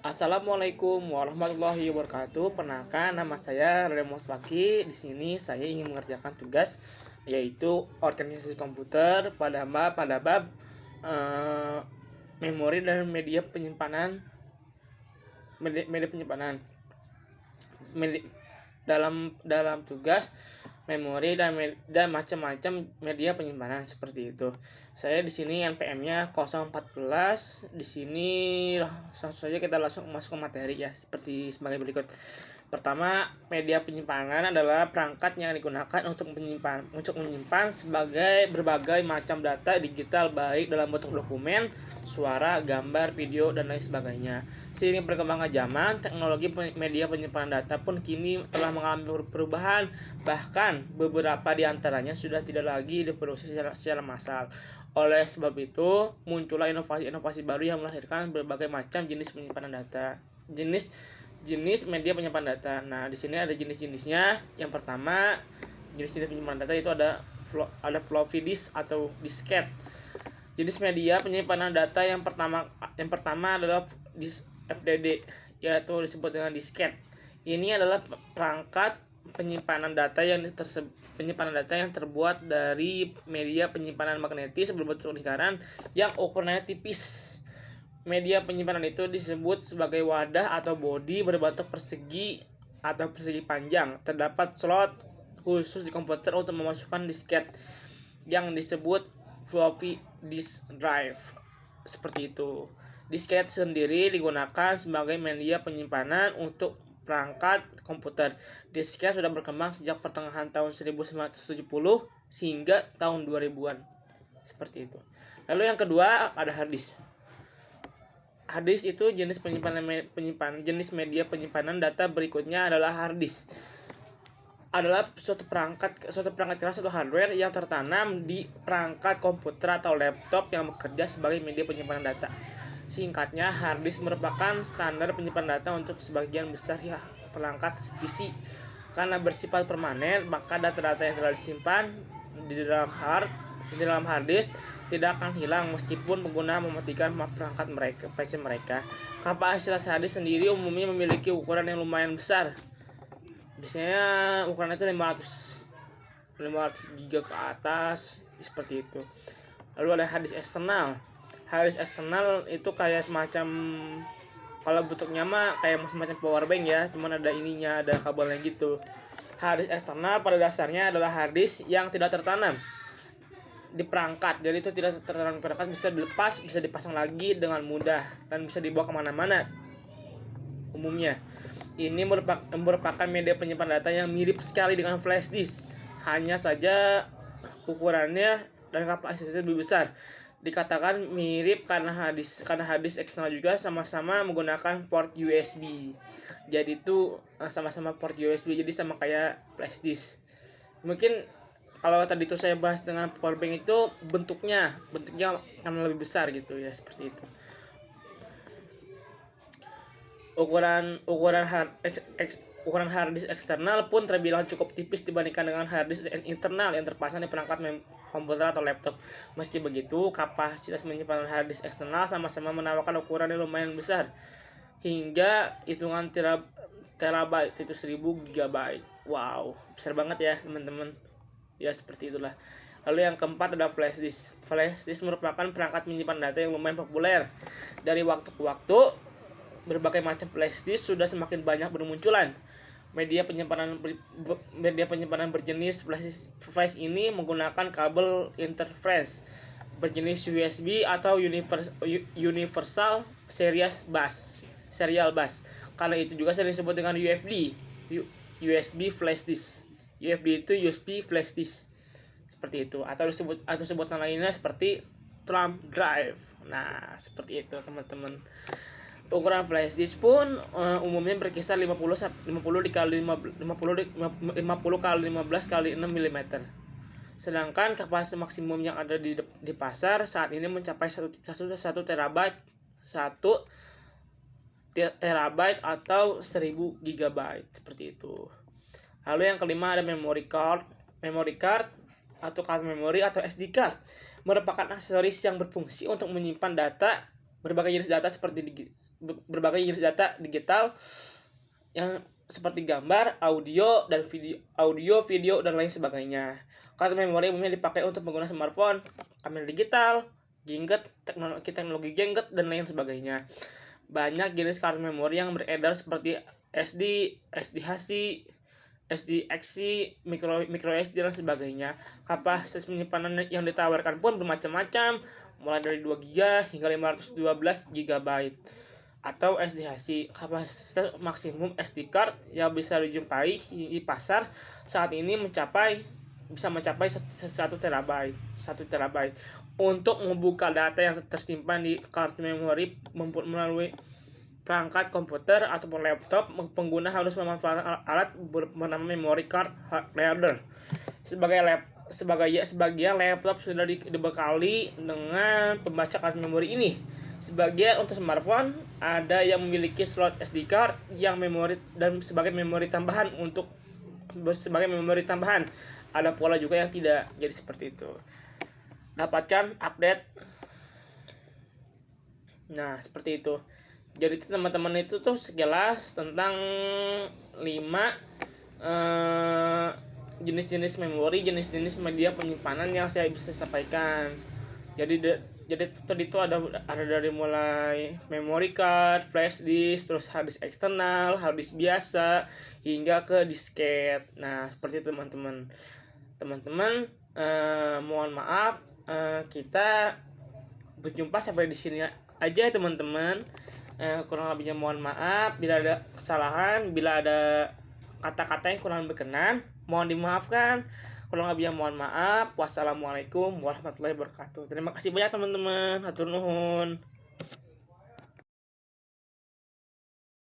Assalamualaikum warahmatullahi wabarakatuh. Perkenalkan, nama saya Remo Paki. Di sini saya ingin mengerjakan tugas yaitu organisasi komputer pada bab eh, memori dan media penyimpanan media penyimpanan. Dalam tugas memori dan macam-macam media penyimpanan seperti itu. Saya di sini NPM-nya 014. Di sini langsung saja kita langsung masuk ke materi ya, sebagai berikut. Pertama, media penyimpanan adalah perangkat yang digunakan untuk menyimpan sebagai berbagai macam data digital, baik dalam bentuk dokumen, suara, gambar, video, dan lain sebagainya. Seiring perkembangan zaman, teknologi media penyimpanan data pun kini telah mengalami perubahan. Bahkan beberapa di antaranya sudah tidak lagi diproduksi secara massal. Oleh sebab itu, muncullah inovasi-inovasi baru yang melahirkan berbagai macam jenis penyimpanan data. Jenis media penyimpanan data. Nah, di sini ada jenis-jenisnya. Yang pertama, jenis-jenis penyimpanan data itu ada floppy disk atau disket. Jenis media penyimpanan data yang pertama adalah disk FDD, yaitu disebut dengan disket. Ini adalah perangkat penyimpanan data yang terbuat dari media penyimpanan magnetis berbentuk lingkaran yang ukurannya tipis. Media penyimpanan itu disebut sebagai wadah atau bodi berbentuk persegi atau persegi panjang. Terdapat slot khusus di komputer untuk memasukkan disket yang disebut floppy disk drive. Seperti itu. Disket sendiri digunakan sebagai media penyimpanan untuk perangkat komputer. Disket sudah berkembang sejak pertengahan tahun 1970 hingga tahun 2000-an. Seperti itu. Lalu yang kedua ada hard disk. Hard disk itu jenis media penyimpanan data berikutnya adalah hard disk. Adalah suatu perangkat keras atau hardware yang tertanam di perangkat komputer atau laptop yang bekerja sebagai media penyimpanan data. Singkatnya, hard disk merupakan standar penyimpanan data untuk sebagian besar ya perangkat PC. Karena bersifat permanen, maka data-data yang telah disimpan di dalam hard disk tidak akan hilang meskipun pengguna mematikan perangkat PC mereka. Kapasitas hard disk sendiri umumnya memiliki ukuran yang lumayan besar. Biasanya ukurannya itu 500 GB ke atas, seperti itu. Lalu ada hard disk eksternal. Hard disk eksternal itu kayak semacam, kalau bentuknya mah kayak semacam power bank ya, cuman ada ininya, ada kabelnya gitu. Hard disk eksternal pada dasarnya adalah hard disk yang tidak tertanam di perangkat. Jadi itu tidak tertanam di perangkat, bisa dilepas, bisa dipasang lagi dengan mudah dan bisa dibawa kemana-mana. Umumnya ini merupakan media penyimpanan data yang mirip sekali dengan flash disk, hanya saja ukurannya dan kapasitasnya lebih besar. Dikatakan mirip karena hard disk eksternal juga sama-sama menggunakan port USB. Jadi itu sama-sama port USB, jadi sama kayak flash disk. Mungkin kalau tadi itu saya bahas dengan power bank itu bentuknya akan lebih besar gitu ya, seperti itu. Ukuran hard disk eksternal pun terbilang cukup tipis dibandingkan dengan hard disk internal yang terpasang di perangkat komputer atau laptop. Meski begitu, kapasitas penyimpanan hard disk eksternal sama-sama menawarkan ukuran yang lumayan besar, hingga hitungan terabyte, itu 1000 GB. Wow, besar banget ya teman-teman. Ya seperti itulah. Lalu yang keempat ada flash disk. Flash disk merupakan perangkat menyimpan data yang lumayan populer. Dari waktu ke waktu, berbagai macam flash disk sudah semakin banyak bermunculan. Media penyimpanan berjenis flash ini menggunakan kabel interface berjenis USB atau universal serial bus. Karena itu juga sering disebut dengan USB flash disk. UFD itu USB flash disk, seperti itu, atau sebutan lainnya seperti thumb drive. Nah, seperti itu teman-teman. Ukuran flash disk pun umumnya berkisar 50 kali 15 kali 6 mm. Sedangkan kapasitas maksimum yang ada di pasar saat ini mencapai 1 terabyte atau 1000 GB, seperti itu. Lalu yang kelima ada memory card. Memory card atau card memory atau SD card merupakan aksesoris yang berfungsi untuk menyimpan berbagai jenis data seperti berbagai jenis data digital yang seperti gambar, audio, video, dan lain sebagainya. Kartu memori umumnya dipakai untuk pengguna smartphone, kamera digital, teknologi gadget, dan lain sebagainya. Banyak jenis kartu memori yang beredar seperti SD, SDHC, SDXC, micro SD, dan sebagainya. Kapasitas penyimpanan yang ditawarkan pun bermacam-macam, mulai dari 2 GB hingga 512 GB. Atau SDHC, kapasitas maksimum SD card yang bisa dijumpai di pasar saat ini bisa mencapai 1 terabyte. Untuk membuka data yang tersimpan di kartu memori melalui perangkat komputer ataupun laptop, pengguna harus memanfaatkan alat bernama memory card reader. Sebagian laptop sudah dibekali dengan pembaca kartu memori ini. Sebagian untuk smartphone ada yang memiliki slot SD card yang memori dan sebagai memori tambahan. Ada pula juga yang tidak. Jadi seperti itu. Dapatkan update. Nah, seperti itu. Jadi teman-teman itu tuh sekilas tentang 5 jenis-jenis memori, jenis-jenis media penyimpanan yang saya bisa sampaikan. Jadi tadi itu ada dari mulai memory card, flash disk, terus hard disk eksternal, hard disk biasa, hingga ke disket. Nah, seperti itu teman-teman. Mohon maaf, kita berjumpa sampai di sini aja ya teman-teman. Kurang lebihnya mohon maaf bila ada kesalahan, bila ada kata-kata yang kurang berkenan, mohon dimaafkan. Kurang lebihnya mohon maaf. Wassalamualaikum warahmatullahi wabarakatuh. Terima kasih banyak teman-teman. Hatur nuhun.